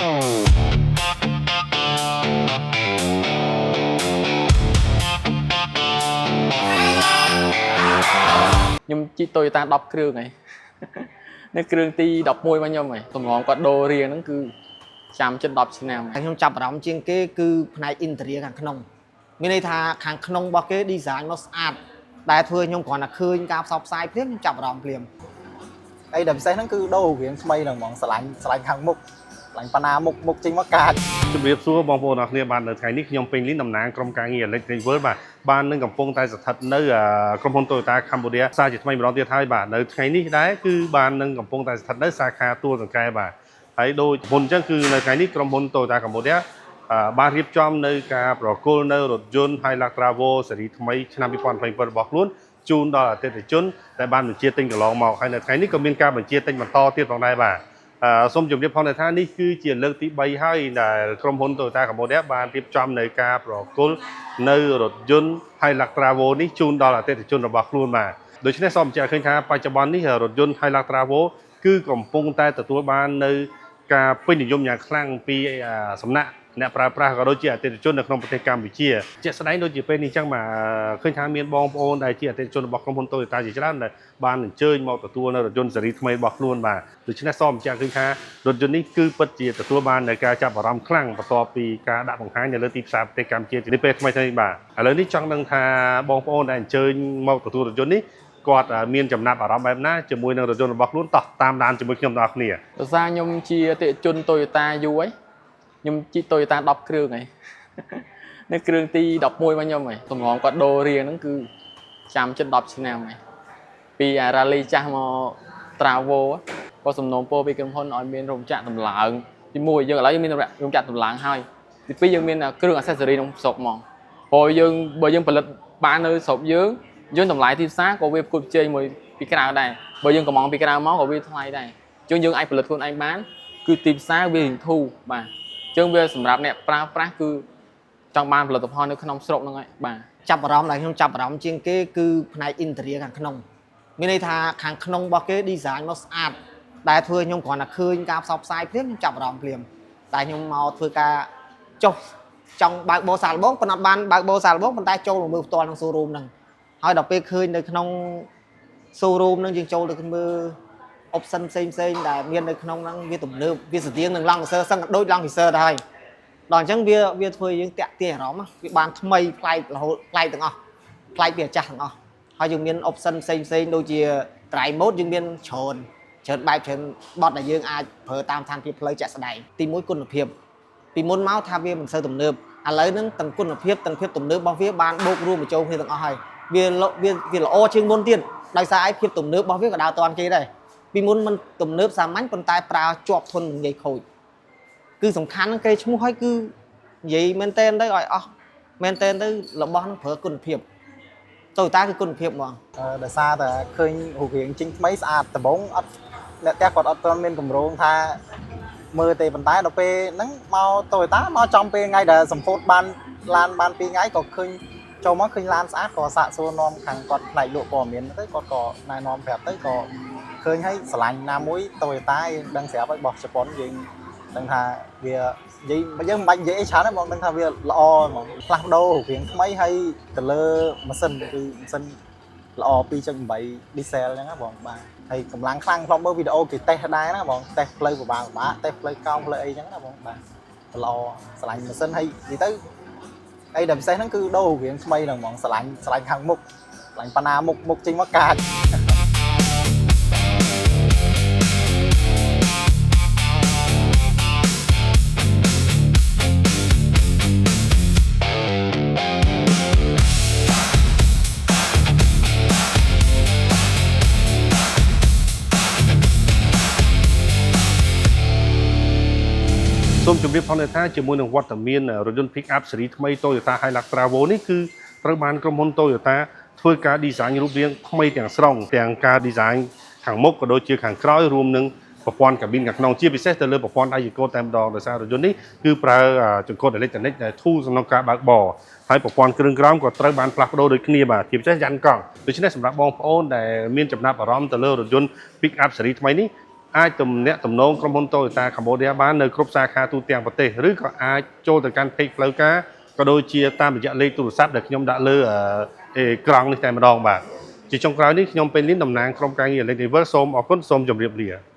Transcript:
nhưng chỉ tôi ta đọc kêu này nó kêu ti đọc môi bao nhiêu mày tụi ngọn có đồ riêng nó cứ chạm chân đọc thế nào anh không chập đóng trên cái cứ này interior hàng khung mình đây thà hàng khung bao cái design nó sạch đại thôi nhưng còn là khơi cao sọc sai tiếp chập đóng liền đây đầm xe nó cứ đâu hiện mây là món sạch hàng mục lạnh pana mục chính mắc cạn ជំរាបសួរបងប្អូនអរគ្នាបាទនៅថ្ងៃនេះខ្ញុំពេញលីនតំណាងក្រុមការងារ Electric World បាទនឹងកំពុងតែស្ថិតនៅក្រុមហ៊ុន Toyota Cambodia សារជាថ្មីម្ដងទៀតហើយបាទនៅថ្ងៃនេះដែរគឺបាននឹងកំពុងតែស្ថិតនៅសាខាទួលសង្កែបាទហើយដូចមុនអញ្ចឹងគឺនៅថ្ងៃនេះក្រុមហ៊ុន Toyota Cambodia បានរៀបចំនៅការប្រគល់នៅរថយន្ត Hilux Travo ស៊េរីថ្មីឆ្នាំ 2027 របស់ខ្លួនជូនដល់អតិថិជនដែលបានបញ្ជាទិញកន្លងមកហើយនៅថ្ងៃនេះក៏មានការបញ្ជាទិញបន្តទៀតផងដែរបាទសូមជម្រាបផងថានេះគឺជាលើកទី3ហើយដែលក្រុមហ៊ុន Toyota Cambodia បានរៀបចំនៅការប្រគល់នៅរថយន្ត Hilux Travo នេះជូនដល់អតិថិជនរបស់ខ្លួនបាទដូច្នេះសូមបញ្ជាក់ឃើញថាបច្ចុប្បន្ននេះរថយន្ត Hilux Travo គឺកំពុងតែទទួលបាននៅការពេញនិយមយ៉ាងខ្លាំងពីសំណាក់អ្នកប្រើប្រាស់ក៏ដូចជាអតិថិជននៅក្នុងប្រទេសកម្ពុជាជាក់ស្ដែងដូចជាពេលនេះចឹងបាទឃើញថាមានបងប្អូនដែលជាអតិថិជនរបស់ក្រុមហ៊ុន Toyota ជាច្រើនដែលបានអញ្ជើញមកទទួលនៅរថយន្តស៊េរីថ្មីរបស់ខ្លួនបាទដូច្នេះសូមបញ្ជាក់ឃើញថារថយន្តនេះគឺពិតជាទទួលបាននៅការចាប់អារម្មណ៍ខ្លាំងបន្ទាប់ពីការដាក់បង្ហាញនៅលើទីផ្សារប្រទេសកម្ពុជានេះពេលថ្មីៗបាទឥឡូវនេះចង់ដឹងថាបងប្អូនដែលអញ្ជើញមកទទួលរថយន្តនេះគាត់មានចំណាប់អារម្មណ៍បែបណាជាមួយនឹងរថយន្តរបស់ខ្លួនតោះតាមដានជាមួយខ្ញុំទាំងអស់គ្នាដោយសារខ្ញុំជាអតិថិជន Toyota យូរហើយខ្ញុំជី Toyota 10គ្រឿងហើយនៅគ្រឿងទី11របស់ខ្ញុំហើយតម្រងគាត់ដូររៀងហ្នឹងគឺចាំជិត10ឆ្នាំហើយពី Rally ចាស់មក Travo ក៏សំណូមពរពីក្រុមហ៊ុនឲ្យមានរោងចក្រតម្លើងទី1យើងឥឡូវយើងមានរោងចក្រតម្លើងហើយទី2យើងមានគ្រឿង accessory ក្នុងស្រុកហ្មងព្រោះបើយើងផលិតបាននៅស្រុកយើងតម្លៃទីផ្សារក៏វាផ្គត់ផ្គង់មួយពីក្រៅដែរបើយើងកំងពីក្រៅមកក៏វាថ្លៃដែរអញ្ចឹងយើងអាចផលិតខ្លួនឯងបានគឺទីផ្សារវារៀងធូរបាទអញ្ចឹងវាសម្រាប់អ្នកប្រើប្រាស់គឺចង់បានផលិតផលនៅក្នុងស្រុកហ្នឹងហើយបាទចាប់អារម្មណ៍ដែលខ្ញុំចាប់អារម្មណ៍ជាងគេគឺផ្នែក interior ខាងក្នុងមានន័យថាខាងក្នុងរបស់គេ design nóស្អាតដែលធ្វើខ្ញុំគ្រាន់តែឃើញការផ្សព្វផ្សាយភ្លាមខ្ញុំចាប់អារម្មណ៍ភ្លាមតែខ្ញុំមកធ្វើការចុះចង់បើកបោសាលបងប៉ុន្តែបានបើកបោសាលបងប៉ុន្តែចូលមកមើលផ្ទាល់ក្នុង showroom ហ្នឹងហើយដល់ពេលឃើញនៅក្នុង showroom ហ្នឹងយើងចូលទៅមើល option ផ្សេងដែលមាននៅក្នុងហ្នឹងវាទំនើបវាស្តៀងនឹង Lancer សឹងដូច Lancer ដែរហើយដល់អញ្ចឹងវាធ្វើយើងតាក់ទាញអារម្មណ៍វាបានថ្មីប្លែករហូតប្លែកទាំងអស់ប្លែកពីអាចាស់ទាំងអស់ហើយយើងមាន option ផ្សេងដូចជា drive mode យើងមានច្រើនបែបច្រើនបត់ដែលយើងអាចប្រើតាមស្ថានភាពផ្លូវជាក់ស្ដែងទី1គុណភាពពីមុនមកថាវាមិនសូវទំនើបឥឡូវហ្នឹងទាំងគុណភាពទាំងភាពទំនើបរបស់វាបានបូករួមបញ្ចូលគ្នាទាំងអស់ហើយវាល្អជាងមុនទៀតដោយសារឯភាពទំនើបរបស់វាក៏ដើរតាន់គេដែរពីមុនมันទំនើបសាមញ្ញប៉ុន្តែប្រើជាប់ធន់និយាយខូចគឺសំខាន់គេឈ្មោះឲ្យគឺនិយាយមែនតែនទៅឲ្យអស់មែនតែនទៅរបស់នឹងប្រើគុណភាពToyotaគឺគុណភាពហ្មងដោយសារតែឃើញរូបរាងចេញថ្មីស្អាតដំបងអត់អ្នកផ្ទះគាត់អត់ទាន់មានកម្រងថាមើលទេប៉ុន្តែដល់ពេលហ្នឹងមក Toyota មកចំពេលថ្ងៃដែលសម្ពោធបានឡានបាន2ថ្ងៃក៏ឃើញចូលមកឃើញឡានស្អាតក៏សាកសួរនាំខាងគាត់ផ្នែកលក់ព័ត៌មានទៅគាត់ក៏ណែនាំប្រាប់ទៅក៏ឃើញឲ្យស្រឡាញ់ណាមួយ Toyota យើងដឹងស្រាប់ហើយរបស់ជប៉ុនយើងដឹងថាវាយើងមិនបាច់និយាយអីច្រើនទេបងដឹងថាវាល្អហ្មងផ្លាស់ប្ដូររូបរាងថ្មីហើយទៅលើម៉ាស៊ីនគឺម៉ាស៊ីនល្អ 2.8 diesel ហ្នឹងណាបងបាទហើយកម្លាំងខ្លាំងខ្លំមើលវីដេអូគេតេស្តដែរណាបងតេស្តផ្លូវពិបាកតេស្តផ្លូវកោងផ្លូវអីចឹងណាបងបាទល្អស្រឡាញ់ម៉ាស៊ីនហើយនិយាយទៅអីដែលពិសេសហ្នឹងគឺដូររូបរាងថ្មីហ្នឹងហ្មងស្រឡាញ់ខាងមុខស្រឡាញ់ប៉ាណាមុខចេញមកកាច សូមជម្រាបផងថាជាមួយនឹងវត្តមានរថយន្ត pick up ស៊េរីថ្មី Toyota Hilux Travo នេះគឺត្រូវបានក្រុមហ៊ុន Toyota ធ្វើការ design រូបរាងថ្មីទាំងស្រុងទាំងការ design ខាងមុខក៏ដូចជាខាងក្រោយរួមនឹងប្រព័ន្ធកាប៊ីនខាងក្នុងជាពិសេសទៅលើប្រព័ន្ធ Ico តែម្ដងដោយសាររថយន្តនេះគឺប្រើចង្កូតអេឡិចត្រូនិកដែលធូរសម្រាប់ការបើកបរហើយប្រព័ន្ធគ្រឿងក្រោមក៏ត្រូវបានផ្លាស់ប្ដូរដូចគ្នាបាទជាពិសេសយ៉ាន់កង់ដូច្នេះសម្រាប់បងប្អូនដែលមានចំណាប់អារម្មណ៍ទៅលើរថយន្ត pick up ស៊េរីថ្មីនេះ អាចទំនាក់ទំនងក្រុមហ៊ុន Toyota Cambodia បាននៅគ្រប់សាខាទូទាំងប្រទេសឬក៏អាចចូលទៅកាន់ page ផ្លូវការក៏ដូចជាតាមរយៈលេខទូរស័ព្ទដែលខ្ញុំដាក់លើក្រង់នេះតែម្ដងបាទជាចុងក្រោយនេះខ្ញុំពេញលីនតំណាងក្រុមការងារ Electrical សូមអរគុណសូមជម្រាបលា